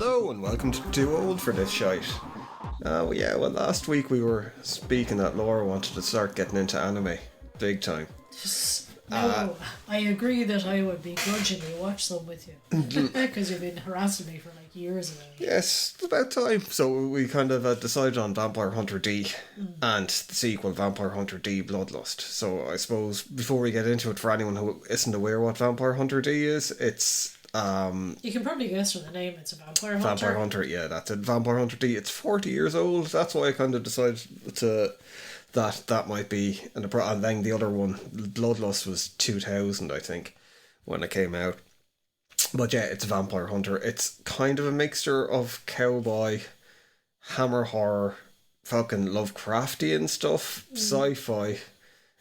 Hello and welcome to Too Old for This Shite. Last week we were speaking that Laura wanted to start getting into anime big time. No, I agree that I would begrudgingly watch some with you because you've been harassing me for like years now. Yes, it's about time. So we kind of decided on Vampire Hunter D and the sequel Vampire Hunter D Bloodlust. So I suppose before we get into it, for anyone who isn't aware what Vampire Hunter D is, it's you can probably guess from the name, it's a vampire hunter. Vampire Hunter, yeah, that's it. Vampire Hunter D. It's 40 years old. That's why I kind of decided to that might be and then the other one, Bloodlust, was 2000, I think, when it came out. But yeah, it's Vampire Hunter. It's kind of a mixture of cowboy, hammer horror, fucking Lovecraftian stuff, sci-fi.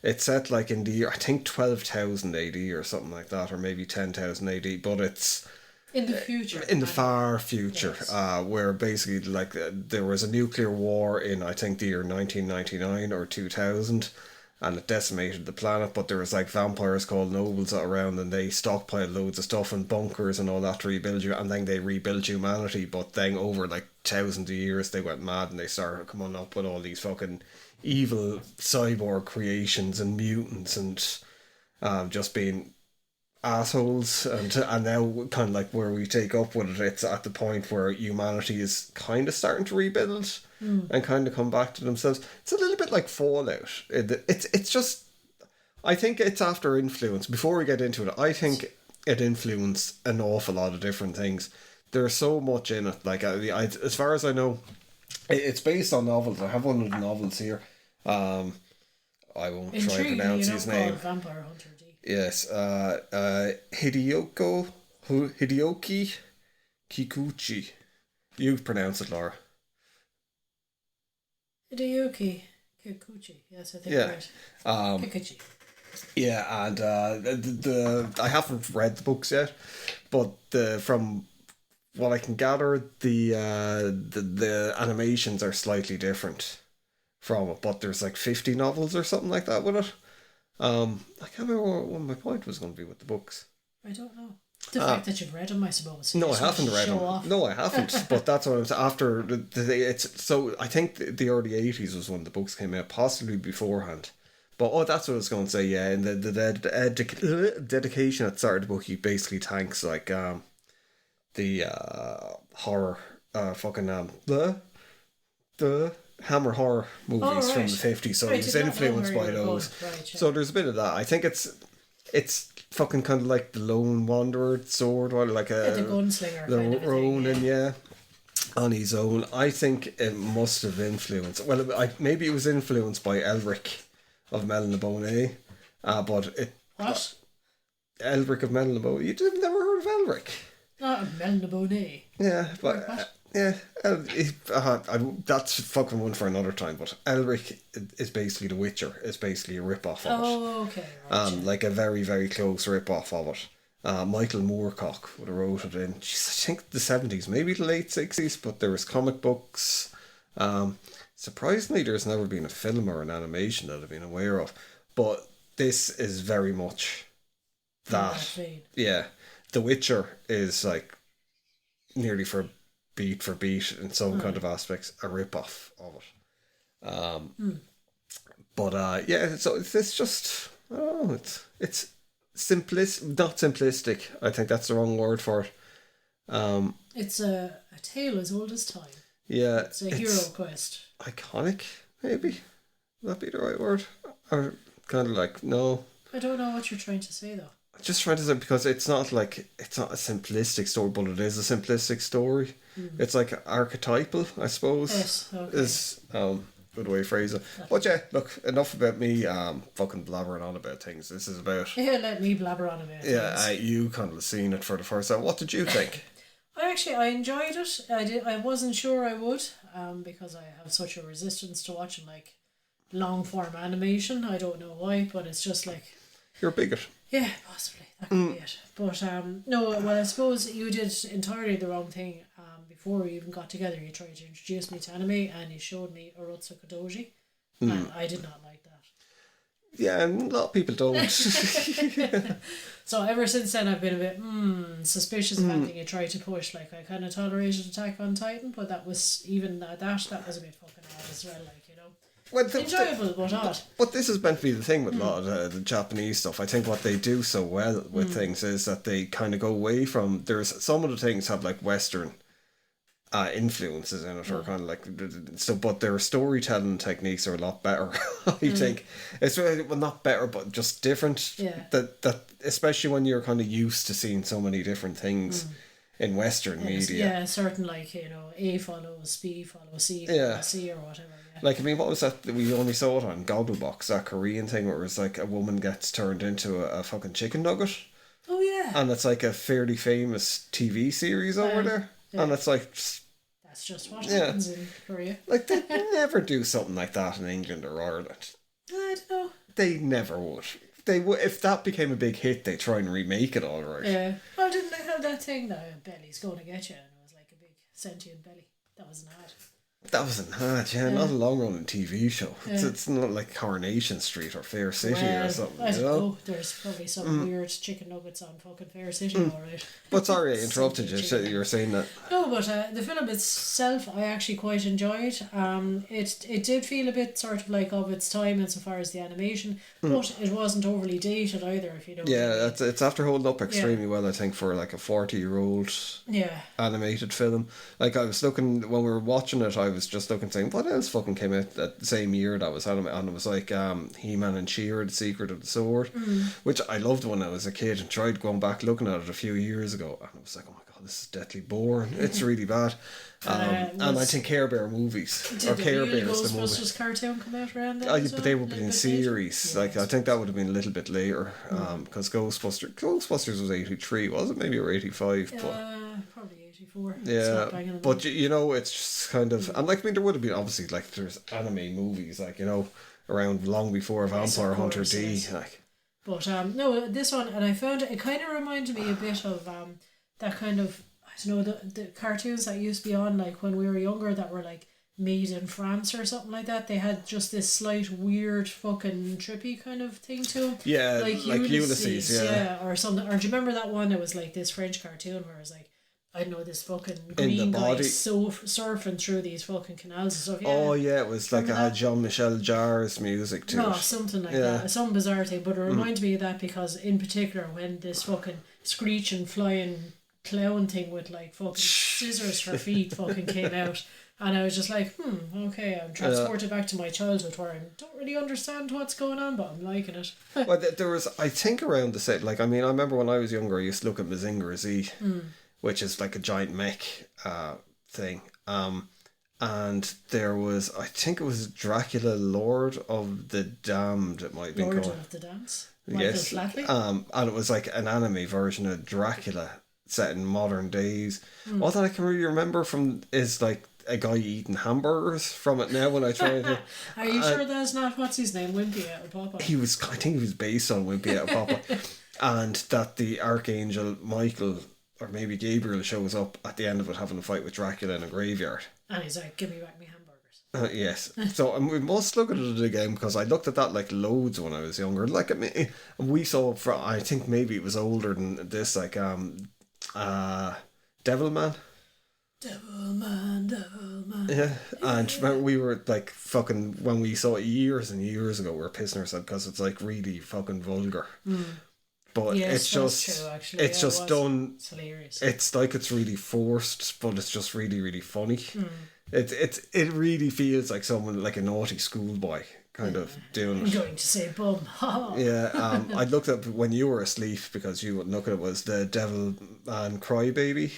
It's set like in the year, I think 12,000 AD or something like that, or maybe 10,000 AD, but it's in the future. In the far future, yes. Where basically there was a nuclear war in, I think, the year 1999 or 2000, and it decimated the planet, but there was like vampires called nobles around, and they stockpiled loads of stuff and bunkers and all that to rebuild you, and then they rebuilt humanity, but then over like thousands of years they went mad and they started coming up with all these fucking evil cyborg creations and mutants and just being assholes, and now kind of like where we take up with it, it's at the point where humanity is kind of starting to rebuild and kind of come back to themselves. It's a little bit like Fallout. It's just, I think it's after influence. Before we get into it, I think it influenced an awful lot of different things. There's so much in it. Like as far as I know, it's based on novels. I have one of the novels here. I won't try to pronounce his name. Vampire Hunter D. Yes, Hideoki Kikuchi. You pronounce it, Laura. Hideoki Kikuchi. Yes, I think right. Kikuchi. Yeah, and the I haven't read the books yet, but from what I can gather, the animations are slightly different from it, but there's like 50 novels or something like that with it. I can't remember what my point was going to be with the books. I don't know. The fact that you've read them, I suppose. No, I haven't read them. Off. No, I haven't. But that's what I'm saying. After it's so, I think the early 80s was when the books came out, possibly beforehand. But that's what I was going to say. Yeah, and the dedication at the start of the book, he basically thanks like the horror the Hammer horror movies from the 50s, so he's influenced by those. Right, so there's a bit of that. I think it's fucking kind of like the Lone Wanderer sword, or like the gunslinger, the kind of Ronin, yeah, on his own. I think it must have influenced. Well, maybe it was influenced by Elric of Melniboné, but it. What? Elric of Melniboné. You've never heard of Elric? Not of Melniboné. Yeah, but. Yeah, that's fucking one for another time. But Elric is basically The Witcher. It's basically a rip-off of it. Oh, okay. Right, like a very, very close rip-off of it. Michael Moorcock would have wrote it in, I think the 70s, maybe the late 60s, but there was comic books. Surprisingly, there's never been a film or an animation that I've been aware of. But this is very much that. Yeah. The Witcher is like nearly for beat in some kind of aspects a rip-off of it. But yeah, so it's just, I don't know, it's not simplistic, I think that's the wrong word for it. It's a tale as old as time. Yeah, it's a hero quest. Iconic, maybe would that be the right word, or kind of like, no, I don't know what you're trying to say though. Just trying to say, because it's not a simplistic story, but it is a simplistic story. It's like archetypal, I suppose. Yes, okay. Is good way to phrase it. But yeah, look, enough about me fucking blabbering on about things. This is about... Yeah, let me blabber on about things. You kind of seen it for the first time. What did you think? I enjoyed it. I wasn't sure I would, because I have such a resistance to watching like long form animation. I don't know why, but it's just like... You're a bigot. Yeah, possibly. That could be it. But no, well, I suppose you did entirely the wrong thing. Before we even got together, you tried to introduce me to anime and you showed me Urotsukidoji, and I did not like that. Yeah, and a lot of people don't. So ever since then, I've been a bit suspicious of anything you try to push. Like, I kind of tolerated Attack on Titan, but that was even that was a bit fucking odd as well. Like, you know, Well, enjoyable but odd. but this is meant to be the thing with a lot of the Japanese stuff. I think what they do so well with things is that they kind of go away from. There's some of the things have like Western influences in it, or kind of like so. But their storytelling techniques are a lot better. I think it's really, well, not better, but just different. Yeah. That especially when you're kind of used to seeing so many different things in Western media. Yeah, certain, like, you know, A follows B follows C Yeah. follows C or whatever. Yeah. Like, I mean, what was that? We only saw it on Gogglebox, that Korean thing where it was like a woman gets turned into a fucking chicken nugget. Oh yeah. And it's like a fairly famous TV series over there. yeah. And it's like, That's just what happens in Korea. like they never do something like that in England or Ireland. I don't know. They never would. They would if that became a big hit. They try and remake it, all right. Yeah. Well, didn't they have that thing that belly's going to get you, and it was like a big sentient belly? That was an ad. That was an ad, not a long running TV show. It's not like Coronation Street or Fair City or something. I You don't know? know. There's probably some weird chicken nuggets on fucking Fair City, alright. But sorry, I interrupted you. Chicken. You were saying that. No, but the film itself, I actually quite enjoyed. It did feel a bit sort of like of its time insofar as the animation, but it wasn't overly dated either. If you know. Yeah, it's after holding up extremely well, I think, for like a 40-year-old Yeah. animated film. Like, I was looking when we were watching it, I was just looking saying what else fucking came out that same year that was anime, and it was like He-Man and She-Ra, The Secret of the Sword, which I loved when I was a kid, and tried going back looking at it a few years ago, and I was like, oh my god, this is deadly boring. It's really bad. And I think Care Bear movies or Care Bear is the movie. Ghostbusters cartoon come out around then? But they would be in series. Yeah, like, I think that would have been a little bit later. Because Ghostbusters was 83, was it? Maybe or 85. But probably 84. yeah, but you know, it's just kind of, and like, I mean, there would have been obviously, like, there's anime movies, like, you know, around long before Vampire Hunter D. Yes. Like, but no, this one, and I found it kind of reminded me a bit of that kind of, I don't know, the cartoons that used to be on like when we were younger that were like made in France or something like that. They had just this slight weird fucking trippy kind of thing to them. Yeah, like Ulysses, yeah. Or something. Or do you remember that one? It was like this French cartoon where it was like, I don't know, this fucking green guy surfing through these fucking canals and stuff. Yeah. Oh yeah, it was like Jean-Michel Jarre's music to it. Something like that. Some bizarre thing, but it reminds me of that because in particular when this fucking screeching flying clown thing with like fucking scissors for feet fucking came out, and I was just like, okay, I'm transported back to my childhood where I don't really understand what's going on, but I'm liking it. Well, there was, I think, around the set, like, I mean, I remember when I was younger, I used to look at Mazinger Z, which is like a giant mech thing. And there was, I think it was Dracula, Lord of the Damned, it might be called. Lord of the Dance? Yes. And it was like an anime version of Dracula set in modern days. All that I can really remember from is like a guy eating hamburgers from it now when I try to. Are you sure that's not, what's his name, Wimpy out of Popeye? I think he was based on Wimpy out of Popeye. And that the Archangel Michael, or maybe Gabriel, shows up at the end of it having a fight with Dracula in a graveyard. And he's like, give me back my hamburgers. Yes. So we must look at it again because I looked at that like loads when I was younger. Like, I mean, we saw, I think maybe it was older than this, like Devilman. Devilman. Yeah, and remember we were like fucking, when we saw it years and years ago, we were pissing ourselves because it's like really fucking vulgar. But Yes, it's just that's true, actually. it's Yeah, just done. It's hilarious. It's like it's really forced, but it's just really, really funny. It really feels like someone, like a naughty schoolboy kind of doing I'm it. going to say bum. Yeah, I looked up when you were asleep because you wouldn't look at it, was the Devil Man Crybaby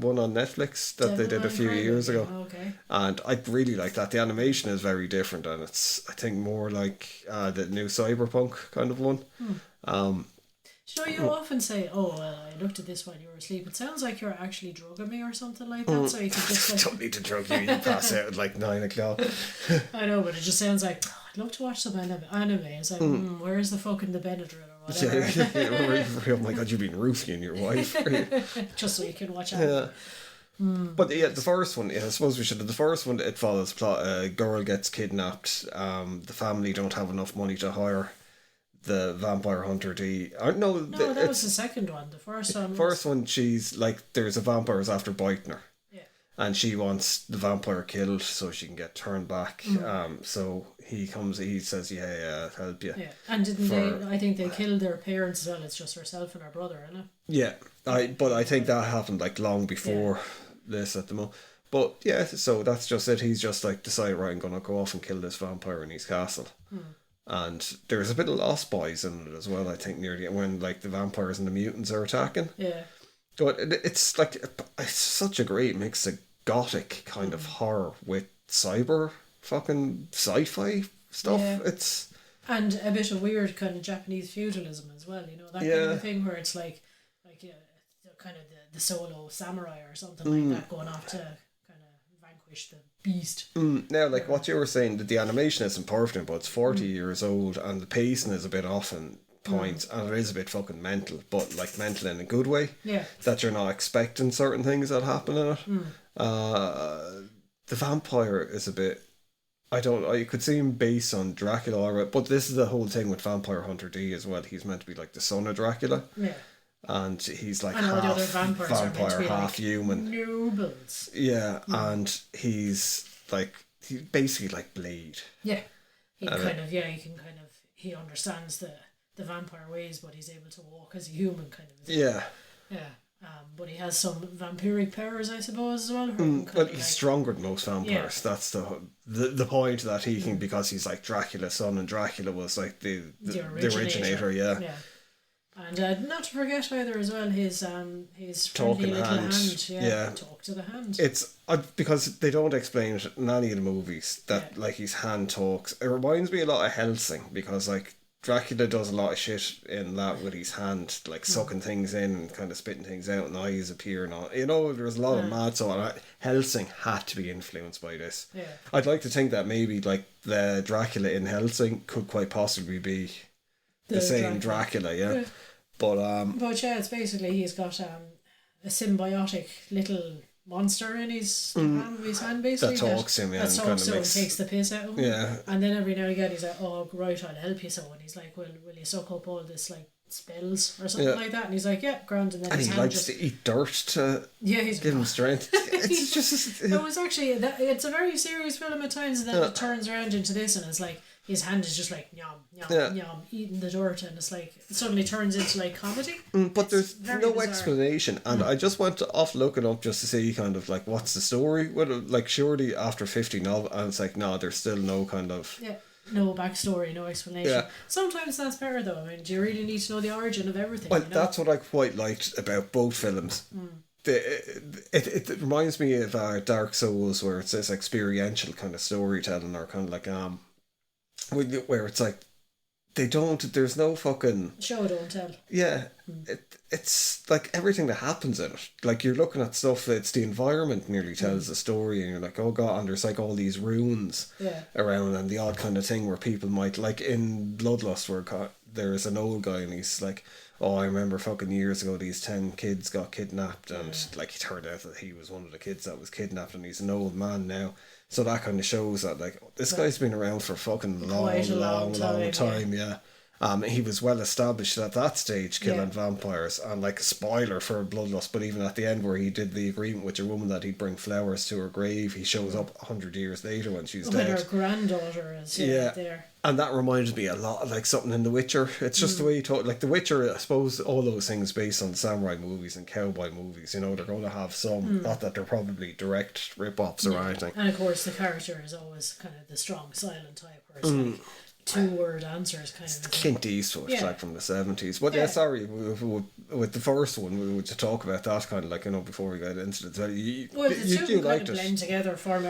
one on Netflix that they did a few years ago. Okay. And I really like that. The animation is very different, and it's, I think, more like the new Cyberpunk kind of one. You know, you often say, "Oh, well, I looked at this while you were asleep." It sounds like you're actually drugging me or something like that. So you can just like, Don't need to drug you. You pass out at like 9 o'clock. I know, but it just sounds like, oh, I'd love to watch some anime. It's like, where's the fucking the Benadryl or whatever? Oh my god, you've been roofing your wife. Just so you can watch anime. But yeah, the first one, I suppose we should have. The first one, it follows plot. A girl gets kidnapped. The family don't have enough money to hire the Vampire Hunter D. No, No, that was the second one. The first one first was. one. She's like, there's a vampire after biting her, Yeah. and she wants the vampire killed so she can get turned back. So he comes. He says, "Yeah, yeah, I'll help you." Yeah. And didn't they. I think they killed their parents as well. It's just herself and her brother, isn't it? Yeah, but I think that happened like long before this at the moment. But yeah, so that's just it. He's just like decided, right, I'm gonna go off and kill this vampire in his castle. And there's a bit of Lost Boys in it as well, I think, near the end, when like the vampires and the mutants are attacking. Yeah. But it's like, it's such a great mix of gothic kind of horror with cyber fucking sci-fi stuff. Yeah. It's And a bit of weird kind of Japanese feudalism as well, you know, that kind of thing where it's like yeah, kind of the solo samurai or something like that going off to kind of vanquish the beast. now, like what you were saying, that the animation isn't perfect, but it's 40 years old, and the pacing is a bit off in points, and it is a bit fucking mental, but like mental in a good way. Yeah. That you're not expecting certain things that happen in it. The vampire is a bit. I could see him based on Dracula, alright, but this is the whole thing with Vampire Hunter D as well. He's meant to be like the son of Dracula. Yeah. And he's like And all the half other vampires are meant to vampire, be half like human. nobles. Yeah, and he's basically like Blade. Yeah. He can kind of he understands the vampire ways, but he's able to walk as a human kind of thing. Yeah. Yeah. But he has some vampiric powers, I suppose, as well. Well, he's stronger than most vampires. Yeah. That's the point that he can, because he's like Dracula's son, and Dracula was like the originator. Yeah. Yeah. And not to forget either as well his Talking friendly little hand. hand. Yeah. Talk to the hand. It's because they don't explain it in any of the movies that like his hand talks. It reminds me a lot of Helsing, because like Dracula does a lot of shit in that with his hand, like sucking things in and kind of spitting things out, and eyes appear and all. You know, there's a lot of mad stuff. Helsing had to be influenced by this. Yeah. I'd like to think that maybe like the Dracula in Helsing could quite possibly be the same Dracula, yeah. But yeah, it's basically he's got a symbiotic little monster in his hand, basically. That talks to him, yeah, that and talks kinda to him, makes- takes the piss out of him. Yeah. And then every now and again he's like, "Oh right, I'll help you." So, and he's like, "Will you suck up all this like spells or something like that?" And he's like, "Yeah, grand." And then and his he hand likes just to eat dirt to he's give him strength. It's just it was actually it's a very serious film at times, and then it turns around into this, and it's like his hand is just like yum yum yum eating the dirt, and it's like it suddenly turns into like comedy. But there's very no bizarre. explanation, and I just went off looking up just to see kind of like what's the story. Like surely after 50 novels, and it's like no, there's still no kind of no backstory, no explanation. Yeah. Sometimes that's better though. I mean, do you really need to know the origin of everything? Well, you know? that's what I quite liked about both films. It reminds me of Dark Souls, where it's this experiential kind of storytelling, or kind of like where it's like there's no fucking show don't tell. Yeah, it's like everything that happens in it. Like you're looking at stuff, it's the environment nearly tells the story, and you're like, oh god, and there's like all these runes around, and the odd kind of thing where people might, like in Bloodlust, where there's an old guy and he's like, oh, I remember fucking years ago these 10 kids got kidnapped, and like it turned out that he was one of the kids that was kidnapped, and he's an old man now. So that kind of shows that like this guy's been around for fucking long time, yeah. He was well established at that stage, killing vampires, and like a spoiler for Bloodlust, but even at the end where he did the agreement with your woman that he'd bring flowers to her grave, he shows up 100 years later when she's dead. When her granddaughter is there. And that reminds me a lot of like something in The Witcher. It's just the way he talk. Like The Witcher, I suppose all those things based on samurai movies and cowboy movies, you know, they're going to have some, not that they're probably direct rip-offs or anything. And of course the character is always kind of the strong silent type, or it's like 2-word answers kind of. Clint Eastwood, like from the 70s. But yeah, sorry, with the first one, we would talk about that kind of like, you know, before we got into it. The two kind of blend together for me.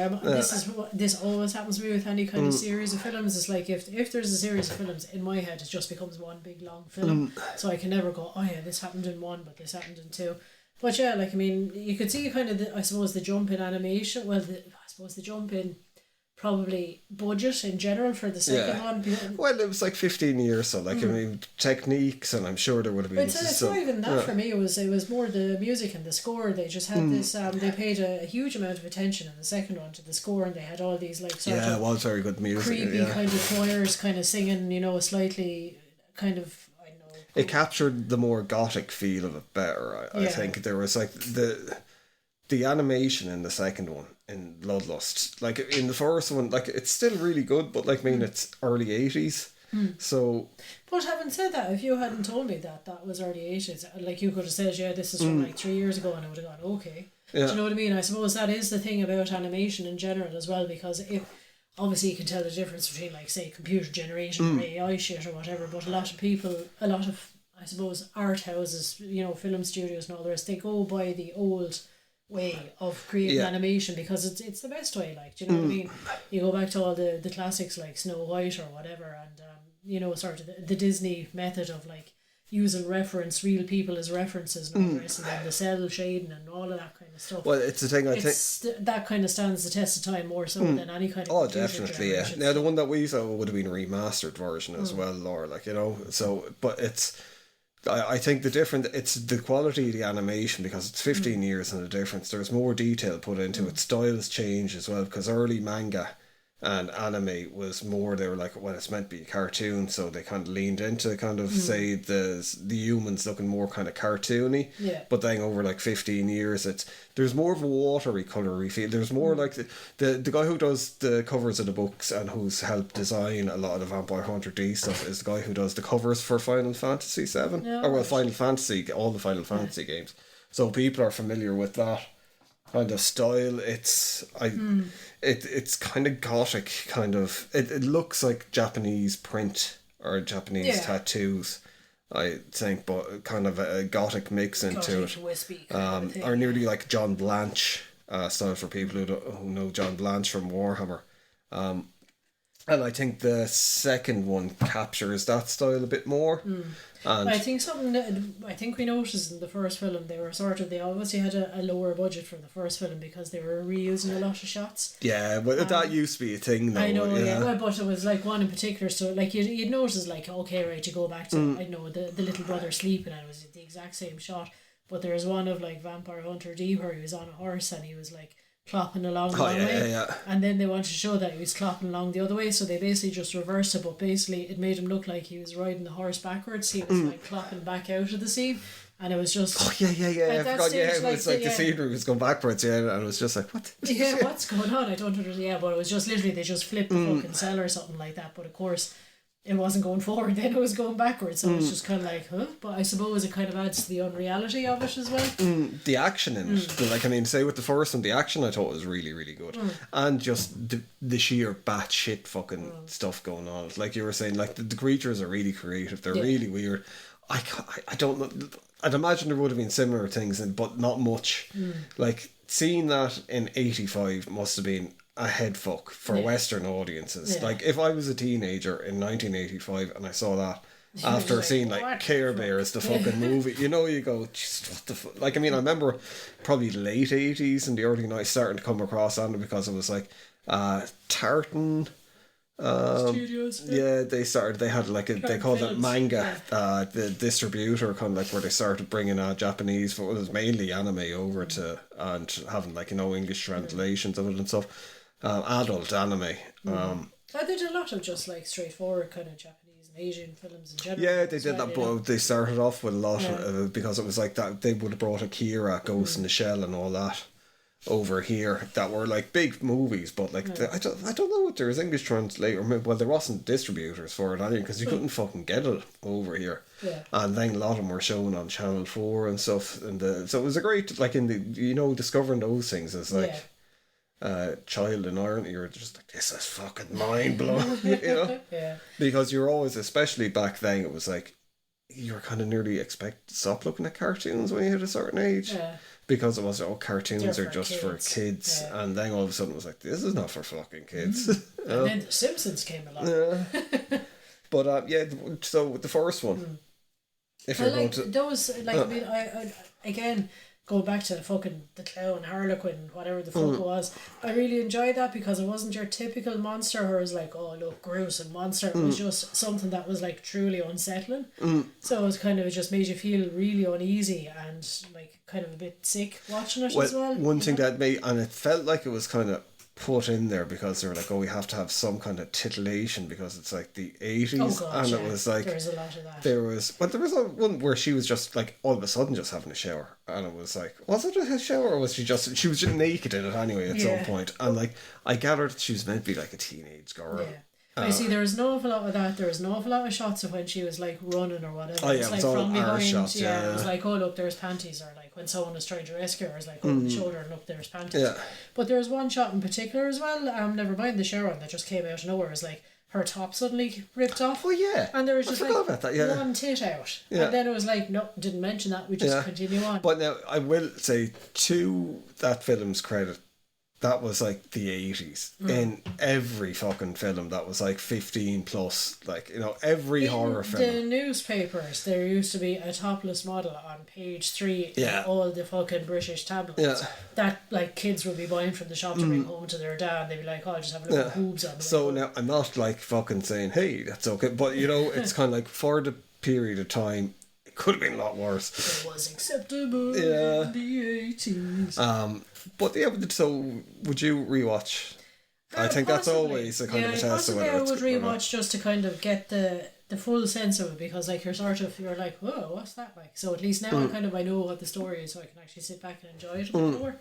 This always happens to me with any kind of series of films. It's like if there's a series of films, in my head it just becomes one big long film. So I can never go, oh yeah, this happened in one, but this happened in two. But yeah, like I mean, you could see kind of I suppose the jump in animation. Well, I suppose the jump in probably budget in general for the second one. Well, it was like 15 years, so like I mean techniques, and I'm sure there would have been. It's not even that for me. It was more the music and the score. They just had this. They paid a huge amount of attention in the second one to the score, and they had all these like sort of it was very good music. creepy kind of choirs, kind of singing, you know, slightly kind of, I don't know. It captured the more gothic feel of it better. I Yeah. think there was like the animation in the second one in Bloodlust, like in the first one, like it's still really good, but like I mean it's early 80s. So But having said that, if you hadn't told me that was early 80s, like you could have said, yeah, this is from like 3 years ago, and I would have gone, okay. Yeah. Do you know what I mean? I suppose that is the thing about animation in general as well, because if obviously you can tell the difference between, like, say, computer generation or AI shit or whatever, but a lot of, I suppose, art houses, you know, film studios and all the rest, they go by the old way of creating animation because it's the best way, like, do you know what I mean? You go back to all the classics like Snow White or whatever, and you know, sort of the Disney method of like using real people as references and all the rest of them, the cell shading and all of that kind of stuff. well, it's the thing I think. That kind of stands the test of time more so than any kind of Oh, computer definitely, yeah. generation Now, the stuff. one that we saw would have been a remastered version as well, or like, you know, so, but it's, I think it's the quality of the animation because it's 15 years and the difference. There's more detail put into it. Styles change as well because early manga and anime was more, they were like, well, it's meant to be a cartoon, so they kind of leaned into kind of say the humans looking more kind of cartoony. Yeah. But then over like 15 years, there's more of a watery colory feel. There's more like the guy who does the covers of the books and who's helped design a lot of the Vampire Hunter D stuff is the guy who does the covers for Final Fantasy 7 Yeah, or well right. Final Fantasy, all the Final Fantasy games. So people are familiar with that kind of style. It's kind of gothic, kind of. It looks like Japanese print or Japanese tattoos, I think, but kind of a gothic mix into Gothic, it. wispy kind of thing, Or nearly like John Blanche style for people who know John Blanche from Warhammer. And I think the second one captures that style a bit more. And I think something that I think we noticed in the first film, they obviously had a lower budget for the first film because they were reusing a lot of shots. yeah, well, that used to be a thing though. I know, yeah. Well, but it was like one in particular. So like you'd notice, like, okay, right, you go back to I know the little brother sleeping, and it was the exact same shot. But there was one of like Vampire Hunter D where he was on a horse and he was like clopping along the way, and then they wanted to show that he was clopping along the other way, so they basically just reversed it, but basically it made him look like he was riding the horse backwards. He was like clopping back out of the scene, and it was just Oh yeah. I forgot. stage, It was like the scenery was going backwards. Yeah, and it was just like what? yeah, what's going on? I don't understand. Yeah, but it was just literally they just flipped the fucking cell or something like that. But of course, it wasn't going forward. Then it was going backwards. So it's just kind of like, huh? But I suppose it kind of adds to the unreality of it as well. The action in it, like I mean, say with the first one, the action I thought was really, really good, and just the sheer batshit fucking stuff going on. Like you were saying, like the creatures are really creative. They're really weird. I don't know. I'd imagine there would have been similar things, but not much. Like seeing that in '85 must have been a head fuck for Western audiences. Yeah. Like if I was a teenager in 1985 and I saw that after like, seeing like what Care the Bears, the fucking movie, you know, you go, just what the fuck? Like I mean, I remember probably late '80s and the early '90s starting to come across on it because it was like Tartan. Studios. Yeah, they had like they called it manga, the distributor kind of like where they started bringing Japanese, it was mainly anime over to and having like, you know, English translations of it and stuff, adult anime. They did a lot of just like straightforward kind of Japanese and Asian films in general. Yeah, they as did well, that, you know. but they started off with a lot because it was like that they would have brought Akira, Ghost in the Shell, and all that over here that were like big movies, but like I don't know if there was English translator. Well, there wasn't distributors for it anyway because you couldn't fucking get it over here. Yeah. And then a lot of them were shown on Channel 4 and stuff, and so it was a great, like, in the, you know, discovering those things is like child in Ireland, you're just like, this is fucking mind blowing. You know, Yeah. because you're always, especially back then, it was like you were kind of nearly expected to stop looking at cartoons when you hit a certain age. Yeah. Because it was, cartoons They're are for just for kids. kids. Yeah. And then all of a sudden it was like, this is not for fucking kids. And then The Simpsons came along. But so the first one, if I you're going like to, those, like, I mean, I again, go back to the clown, Harlequin, whatever the fuck it was, I really enjoyed that because it wasn't your typical monster who was like, oh look, gruesome monster. It was just something that was like truly unsettling. So it was kind of, it just made you feel really uneasy and like kind of a bit sick watching it as well. one thing that made, and it felt like it was kind of put in there because they were like, oh, we have to have some kind of titillation because it's like the 80s. Oh god, And yeah. it was like, There's a lot of that. there was one where she was just like all of a sudden just having a shower, and it was like, was it a shower, or was she was just naked in it anyway at some point? And like, I gathered that she was meant to be like a teenage girl. Yeah. I see there was an awful lot of that. There was an awful lot of shots of when she was like running or whatever. Oh yeah, it's it was like all from our behind. shots. Yeah, Yeah, it was like, oh look, there's panties, or like when someone was trying to rescue her, it was like, oh the shoulder, and look, there's panties. Yeah. But there was one shot in particular as well. Never mind the shower one that just came out of nowhere. It was like her top suddenly ripped off. Oh yeah. And there was just I forgot like about that, yeah. one tit out. Yeah. And then it was like, no, didn't mention that. We just continue on. But now I will say, to that film's credit, that was like the 80s. In every fucking film that was like 15 plus, like, you know, every horror film. The newspapers, there used to be a topless model on page 3 Yeah. in all the fucking British tabloids. Yeah. That like kids would be buying from the shop to bring home to their dad. They'd be like, oh, I'll just have a look at boobs on the way So home. now I'm not like fucking saying, hey, that's okay, but you know, it's kind of like for the period of time, it could have been a lot worse. It was acceptable Yeah. in the 80s. But yeah, so would you rewatch? I think that's Possibly. always a kind of a test of possibly whether I it's would good or not. rewatch just to kind of get the full sense of it, because like you're like, whoa, what's that like? So at least now I know what the story is, so I can actually sit back and enjoy it a bit more.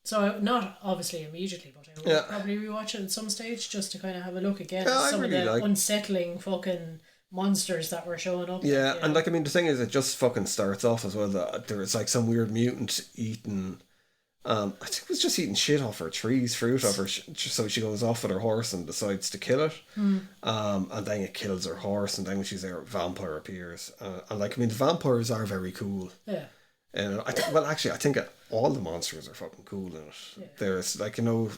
So not obviously immediately, but I would probably rewatch it at some stage just to kind of have a look again Yeah, at I some really of the like- unsettling fucking monsters that were showing up. Yeah, you and know. like, I mean, the thing is, it just fucking starts off as well that there's like some weird mutant eating. I think it was just eating shit off her trees, fruit off her. So she goes off with her horse and decides to kill it. And then it kills her horse, and then when she's there, a vampire appears. And like, I mean, the vampires are very cool. Yeah. And I think all the monsters are fucking cool in it. Yeah. There's like, you know,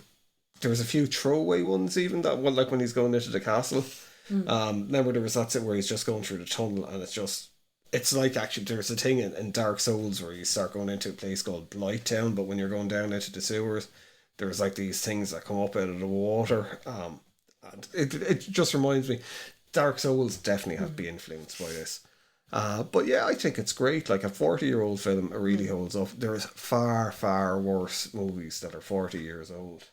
there's a few throwaway ones even, that one, like when he's going into the castle. Remember there was that bit where he's just going through the tunnel, and it's like, actually there's a thing in Dark Souls where you start going into a place called Blight Town, but when you're going down into the sewers, there's like these things that come up out of the water. And it just reminds me, Dark Souls definitely have to be influenced by this. But yeah, I think it's great. Like, a 40-year-old film, it really holds up. There's far, far worse movies that are 40 years old.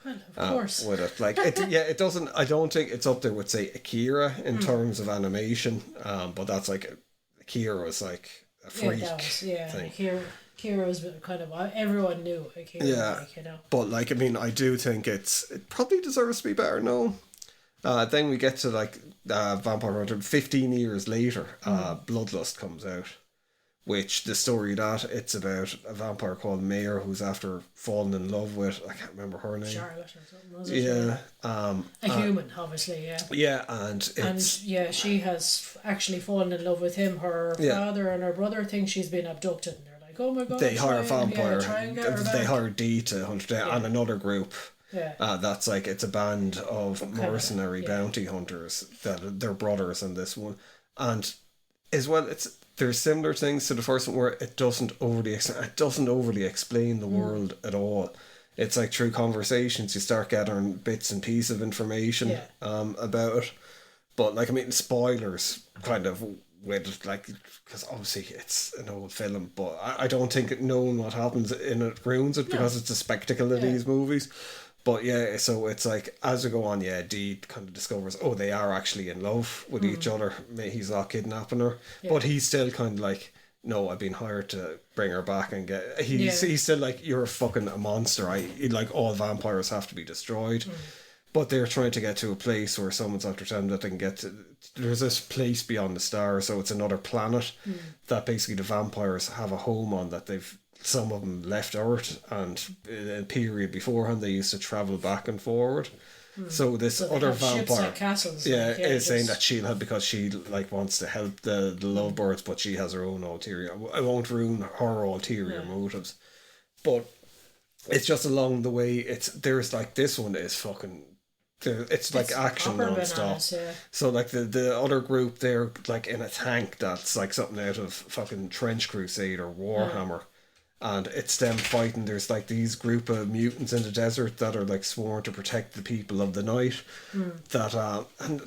Well, of course. With it, like, it doesn't. I don't think it's up there with, say, Akira in terms of animation. But that's like, Akira was like a freak thing. Kira was kind of, everyone knew Akira. Yeah, like, you know. But like, I mean, I do think it probably deserves to be better known. Then we get to like Vampire Hunter. 15 years later, Bloodlust comes out, which the story of that, it's about a vampire called Mayor who's after falling in love with, I can't remember her name. Charlotte or something, was it? Yeah. A human, obviously, yeah. Yeah, and she has actually fallen in love with him. Her father and her brother think she's been abducted, and they're like, oh my god. they hire a vampire. try and get her They back. hire Dee to hunt her down, and another group. Yeah. That's like, it's a band of mercenary bounty hunters that they're brothers in this one, and as well, there's similar things to the first one where it doesn't overly explain the world at all. It's like through conversations you start gathering bits and pieces of information about it, but like, I mean, spoilers kind of with, like, because obviously it's an old film, but I don't think knowing what happens in it ruins it, because it's a spectacle of these movies. But yeah, so it's like, as we go on, Dee kind of discovers, oh, they are actually in love with each other. He's not kidnapping her. Yeah. But he's still kind of like, no, I've been hired to bring her back and get... He's still like, you're a monster. Like, all vampires have to be destroyed. But they're trying to get to a place where someone's after telling them that they can get to... There's this place beyond the stars, so it's another planet that basically the vampires have a home on, that some of them left Earth, and in a period beforehand they used to travel back and forward. So this other vampire, castles, is saying that she'll have, because she like wants to help the lovebirds, but she has her own ulterior. I won't ruin her ulterior motives, but it's just along the way. There's like, this one is fucking. It's like action non-stop. So like the other group, they're like in a tank that's like something out of fucking Trench Crusade or Warhammer. And it's them fighting. There's like these group of mutants in the desert that are like sworn to protect the people of the night. That and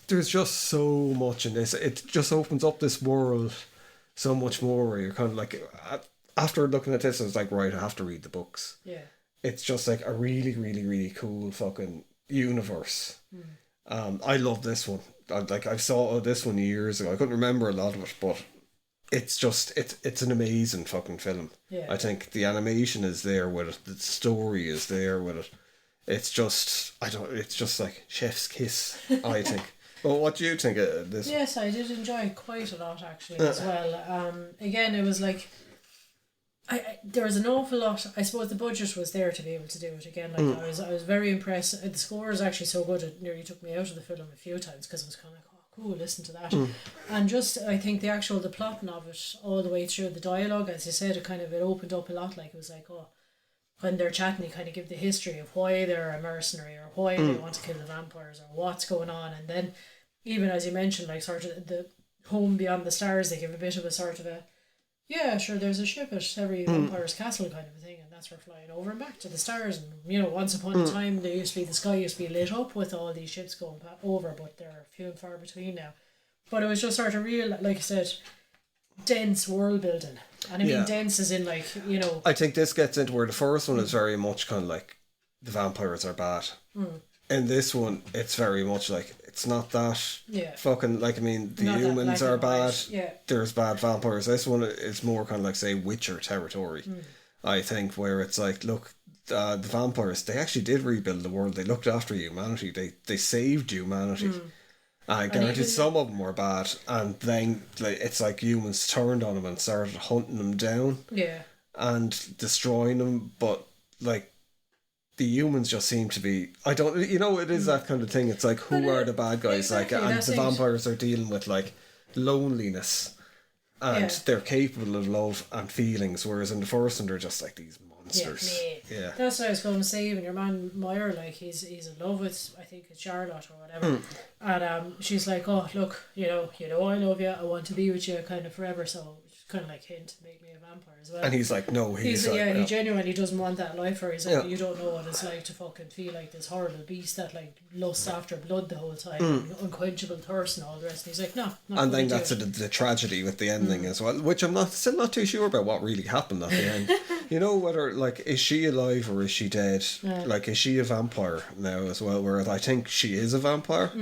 there's just so much in this. It just opens up this world so much more, where you're kind of like, after looking at this, I was like, right, I have to read the books. Yeah. it's just like a really, really, really cool fucking universe. I love this one. I saw this one years ago. I couldn't remember a lot of it, but it's an amazing fucking film. Yeah. I think the animation is there with it. The story is there with it. It's just it's just like chef's kiss, I think. Well, what do you think of this? Yes, I did enjoy it quite a lot actually as well. Again, it was like there was an awful lot. I suppose the budget was there to be able to do it again. Like I was very impressed. The score is actually so good it nearly took me out of the film a few times because I was kind of like, oh, cool, listen to that. And just I think the plotting of it all the way through the dialogue, as you said, it opened up a lot. Like it was like, oh, when they're chatting, you kind of give the history of why they're a mercenary or why they want to kill the vampires or what's going on, and then even as you mentioned, like sort of the home beyond the stars, they give a bit of a sort of a yeah, sure, there's a ship at every vampire's castle kind of a thing, and that's we're flying over and back to the stars. And once upon a time, the sky used to be lit up with all these ships going over, but they're few and far between now. But it was just sort of real, like I said, dense world building, and I mean dense as in like I think this gets into where the first one is very much kind of like the vampires are bad. In this one, it's very much like it's not that fucking like I mean the Not that humans black are and bad. white, yeah. There's bad vampires. This one is more kind of like say Witcher territory. I think where it's like look, the vampires they actually did rebuild the world. They looked after humanity. They saved humanity. I guarantee some of them were bad, and then like it's like humans turned on them and started hunting them down and destroying them. But like the humans just seem to be it is that kind of thing. It's like who are the bad guys exactly, and that's the it. vampires are dealing with like loneliness and they're capable of love and feelings, whereas in the first one they're just like these monsters. Yeah. That's what I was going to say. Even your man Meyer, like he's in love with I think it's Charlotte or whatever, and she's like, oh look, I love you, I want to be with you kind of forever. So kind of like hint, make me a vampire as well. And he's like, no, he's like, he genuinely doesn't want that life for. He's like, you don't know what it's like to fucking feel like this horrible beast that like lusts after blood the whole time, and unquenchable thirst and all the rest. And he's like, no. And then that's the tragedy with the ending as well, which I'm still not too sure about what really happened at the end. Whether like is she alive or is she dead? Like is she a vampire now as well? Whereas I think she is a vampire.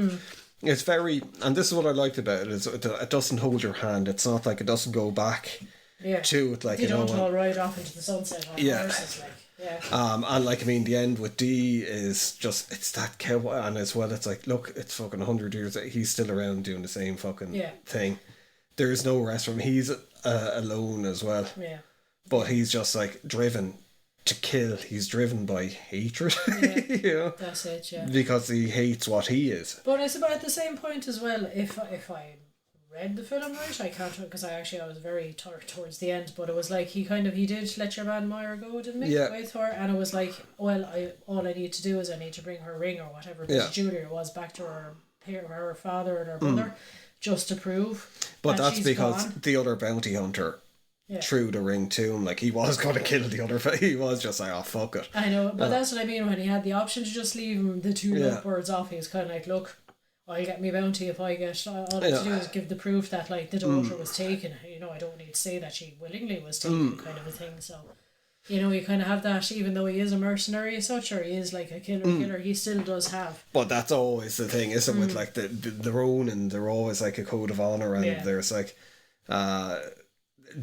It's very, and this is what I liked about it, is it doesn't hold your hand. It's not like it doesn't go back to it. Like you don't all ride off into the sunset on horses, like and like I mean, the end with D is just it's that cowboy, and as well, it's like look, it's fucking 100 years. He's still around doing the same fucking thing. There is no rest from him. He's alone as well. Yeah, but he's just like driven to kill. He's driven by hatred. that's it. Yeah, because he hates what he is. But I suppose at the same point as well, if I read the film right, I can't because I was very towards the end, but it was like he did let your man Meyer go, didn't he? With her, and it was like, well, all I need to do is I need to bring her ring or whatever because Julia was back to her father and her brother, just to prove. But that's because gone. The other bounty hunter threw the ring to him. Like he was going to kill the other. He was just like, oh fuck it. I know, but that's what I mean. When he had the option to just leave him the two lovebirds off, he was kind of like, look, I'll get me bounty if I get. All I have to do is give the proof that like the daughter was taken. I don't need to say that she willingly was taken, kind of a thing. So, you kind of have that. Even though he is a mercenary as such, or he is like a killer, he still does have. But that's always the thing, isn't it? With like the Ronin, they're always like a code of honor, and there's like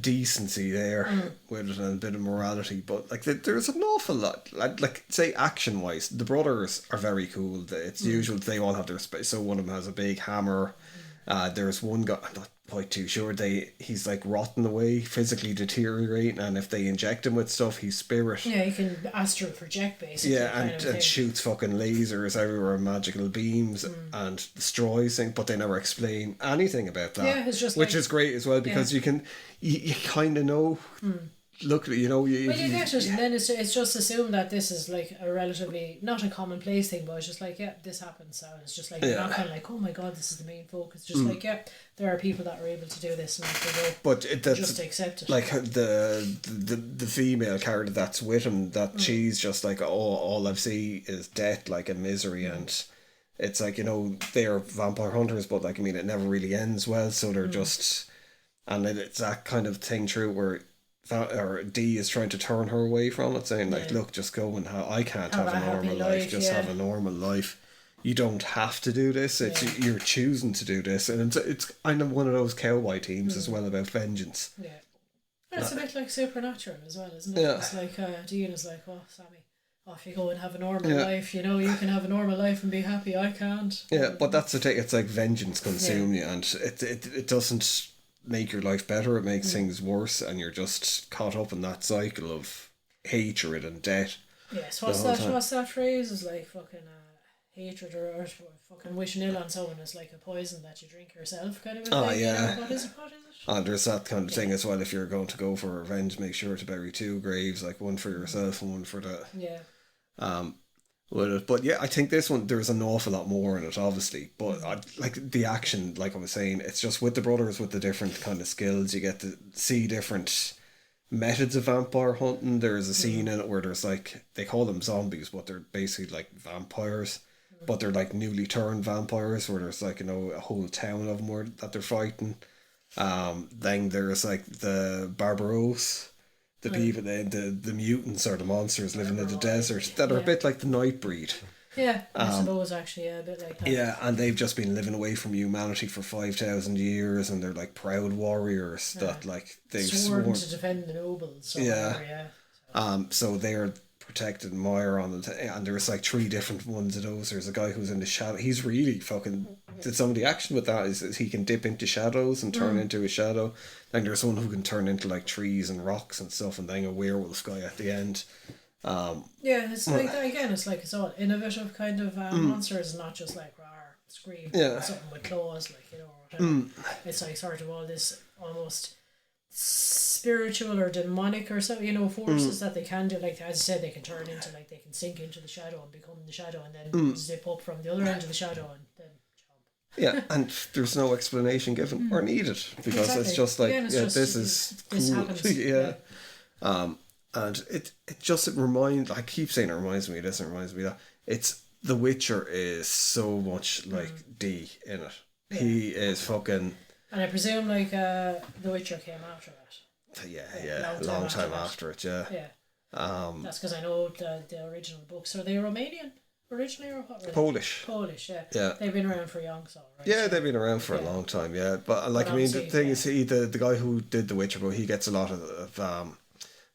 decency there with it and a bit of morality, but like there's an awful lot like say action wise the brothers are very cool. It's usual they all have their space, so one of them has a big hammer. There's one guy, I'm not quite too sure, he's like rotting away, physically deteriorating, and if they inject him with stuff he's spirit. He can astral project basically. And shoots fucking lasers everywhere, magical beams, and destroys things, but they never explain anything about that. It's just which is great as well, because you kind of know. Look, well, you get it, and then it's just assumed that this is like a relatively not a commonplace thing, but it's just like this happens, so it's just like you're not kind of like, oh my god, this is the main focus. Just like there are people that are able to do this, and they go, but that's just accept it. Like the female character that's with him, that she's just like, all I've seen is death, like a misery, and it's like they're vampire hunters, but like I mean it never really ends well, so they're just, and then it's that kind of thing through where or D is trying to turn her away from it, saying like, Yeah. look, just go and I can't Have have a a happy normal life, life, just yeah. have a normal life. You don't have to do this. It's Yeah. you're choosing to do this, and it's kind of one of those cowboy themes as well about vengeance. Yeah. It's a bit like Supernatural as well, isn't it? Yeah. It's like Dean is like, oh, Sammy, off you go and have a normal Yeah. life. You know, you can have a normal life and be happy. I can't. Yeah, but that's the thing. It's like vengeance consume you, and it doesn't make your life better. It makes things worse, and you're just caught up in that cycle of hatred and debt. Yes, the whole time. what's that phrase? Is like fucking hatred or fucking wishing ill on someone is like a poison that you drink yourself, kind of a thing. Oh, yeah. You know? What is it? And there's that kind of thing as well. If you're going to go for revenge, make sure to bury two graves, like one for yourself and one for the Yeah. with it. But yeah, I think this one there's an awful lot more in it, obviously. But like the action, like I was saying, it's just with the brothers with the different kind of skills. You get to see different methods of vampire hunting. There's a scene in it where there's like they call them zombies, but they're basically like vampires. But they're like newly turned vampires, where there's like a whole town of them that they're fighting. Then there's like the Barbaros, the people, the mutants or the monsters living in the desert that are a bit like the Nightbreed. Yeah, I suppose actually, a bit like that. Yeah, and they've just been living away from humanity for 5,000 years, and they're like proud warriors that like they've sworn to defend the nobles. Or whatever, So they're protected Meyer on it, and there's like three different ones of those. There's a guy who's in the shadow. He's really fucking did some of the action with that is he can dip into shadows and turn into a shadow. Then there's one who can turn into like trees and rocks and stuff, and then a werewolf guy at the end. It's like that again. It's like it's all innovative kind of monsters, not just like rawr, scream, something with claws, like or whatever. It's like sort of all this almost spiritual or demonic or so forces that they can do. Like as I said, they can turn into like they can sink into the shadow and become the shadow, and then zip up from the other end of the shadow and then jump. Yeah, and there's no explanation given or needed because it's just like this cool. happens. And it reminds. I keep saying it reminds me of this and reminds me of that. It's The Witcher is so much like D in it. Yeah. He is fucking. And I presume like The Witcher came after that. Yeah, a long time after it. Yeah. That's because I know the original books. Are they Romanian originally or what? Were they? Polish. Yeah. Yeah. They've been around for young, so right. Yeah, they've been around for a long time. Yeah, but like I mean, the thing is, the guy who did The Witcher, but he gets a lot of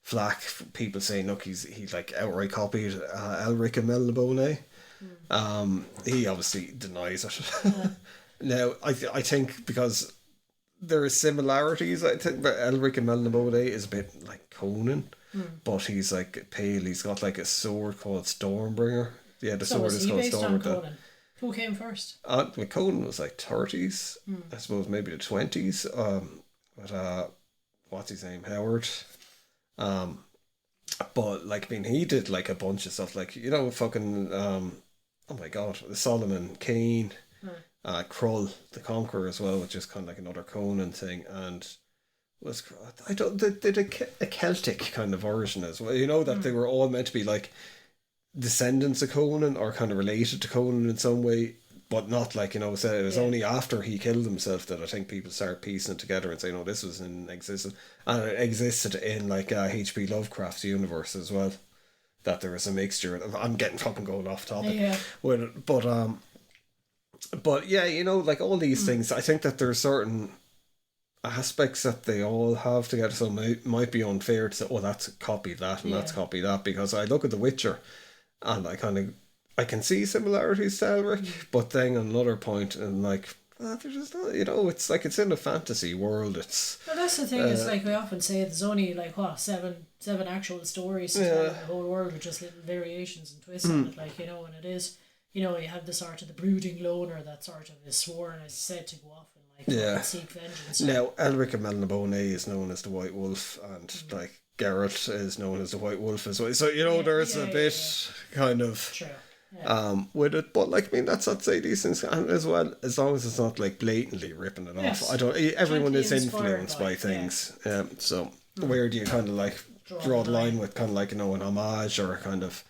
flack from people saying, look, he's like outright copied Elric and Melniboné. He obviously denies it. Now, I think because there are similarities, I think, but Elric and Melniboné is a bit like Conan, but he's like pale. He's got like a sword called Stormbringer. Yeah, the sword is called Stormbringer. Who came first? Conan was like 30s, I suppose maybe the 20s. But what's his name? Howard. But like I mean, he did like a bunch of stuff, like fucking oh my god, Solomon Kane. Krull the Conqueror as well, which is kind of like another Conan thing, and was they did a Celtic kind of version as well. That they were all meant to be like descendants of Conan or kind of related to Conan in some way, but not like said it was only after he killed himself that I think people started piecing it together and saying, "Oh, this was in existence," and it existed in like H.P. Lovecraft's universe as well. That there was a mixture. I'm getting fucking going off topic with it, but yeah, like all these things, I think that there's certain aspects that they all have together, so it might be unfair to say, oh, that's copy that and that's copy that, because I look at The Witcher and I can see similarities to Elric, but then on another point and like they're just not, it's like it's in a fantasy world. Well, that's the thing, it's like we often say there's only like seven actual stories to tell in the whole world with just little variations and twists on it, like and it is. You have the sort of the brooding loner that sort of is sworn, as said, to go off and seek vengeance. Now, Elric and Melniboné is known as the White Wolf, and like Geralt is known as the White Wolf as well. So there's a bit kind of with it, but like I mean, that's not to say these things, and as well as long as it's not like blatantly ripping it off. I don't. Everyone is influenced by things. So where do you kind of like draw the line with kind of like an homage or kind of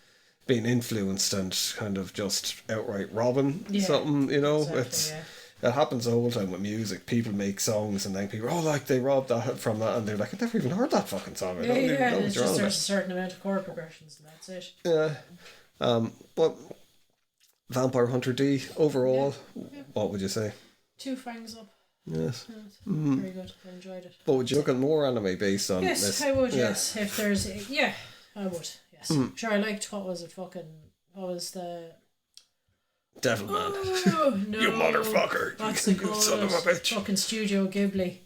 being influenced and kind of just outright robbing something, Exactly, it's it happens the whole time with music. People make songs and then people, like they robbed that from that, and they're like, I never even heard that fucking song. I don't even know what it's you're on just about. there's a certain amount of chord progressions and that's it. Yeah. But Vampire Hunter D overall, what would you say? 2 fangs up. Yes. Very good. I enjoyed it. But would you look at more anime based on Yes, this? I would. Yes, if there's I would. Yes, sure. I liked what was the Devilman. Oh no! You motherfucker! What's You it called? son of a bitch! Fucking Studio Ghibli.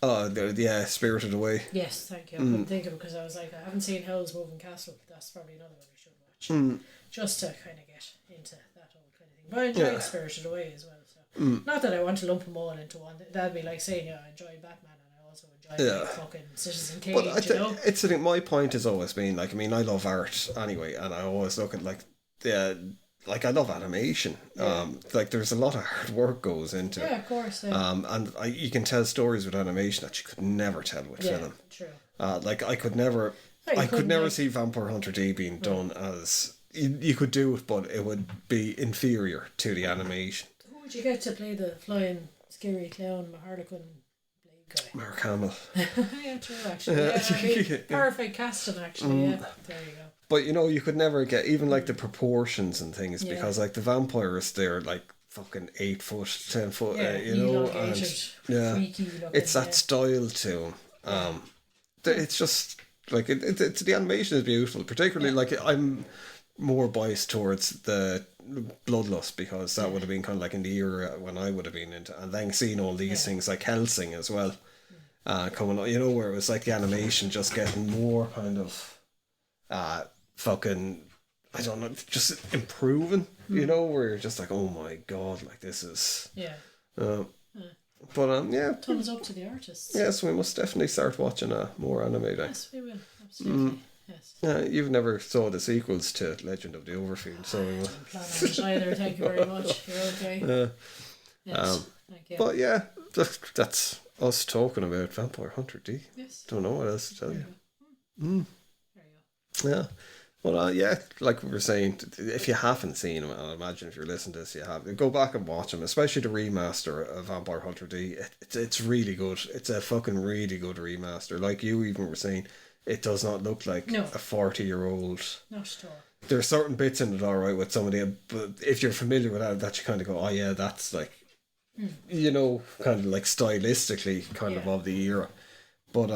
Oh, yeah, Spirited Away. Yes, thank you. I couldn't think of it because I was like, I haven't seen Howl's Moving Castle. That's probably another one we should watch. Just to kind of get into that whole kind of thing. But I enjoyed Spirited Away as well. So not that I want to lump them all into one. That'd be like saying, I enjoy Batman and I also enjoy like, fucking Citizen Kane. But it's the thing. My point has always been like, I mean, I love art anyway, and I always look at like I love animation. Like there's a lot of hard work goes into it. Yeah, of course. Yeah. And you can tell stories with animation that you could never tell with film. True. Like I could never, see Vampire Hunter D being done as you could do it, but it would be inferior to the animation. Who would you get to play the flying scary clown Harlequin blade guy? Mark Hamill. Yeah, true. Actually, perfect casting. Actually, yeah. There you go. But you could never get even like the proportions and things because like the vampires, they're like fucking 8 foot, 10 foot, and freaky looking, it's that style to them. It's just like it's the animation is beautiful. Particularly like I'm more biased towards the Bloodlust because that would have been kind of like in the era when I would have been into, and then seeing all these things like Helsing as well, coming on, where it was like the animation just getting more kind of fucking, I don't know, just improving, where you're just like, oh my god, like this is but thumbs up to the artists. Yes, we must definitely start watching more anime then. Yes, we will, absolutely. Yes. You've never saw the sequels to Legend of the Overfield, so we will. Plan on it either. Thank you very much. You're okay. Yes. Thank you. But yeah, that's us talking about Vampire Hunter D. Yes. Don't know what else to tell you. There you go. Yeah. Well, like we were saying, if you haven't seen them, and I imagine if you're listening to this, you have, go back and watch them, especially the remaster of Vampire Hunter D. It's really good. It's a fucking really good remaster. Like you even were saying, it does not look like a 40-year-old. Not at all. There are certain bits in it, alright, with some of the, but if you're familiar with that you kind of go, oh yeah, that's like, kind of like stylistically kind of the era. But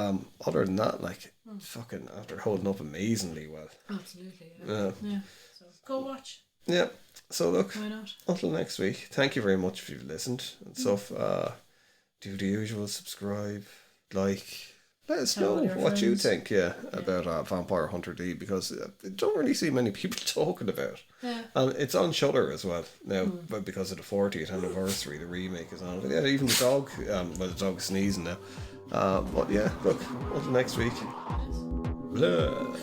other than that, like, fucking after holding up amazingly well. Absolutely, yeah. So go watch. Yeah. So look, why not? Until next week. Thank you very much if you've listened and stuff. Do the usual, subscribe, like. Let us know what you think, about Vampire Hunter D, because I don't really see many people talking about it. Yeah. And it's on Shudder as well now, but because of the 40th anniversary, the remake is on. But yeah, even the dog, the dog's sneezing now. But yeah, look, until next week. Blah.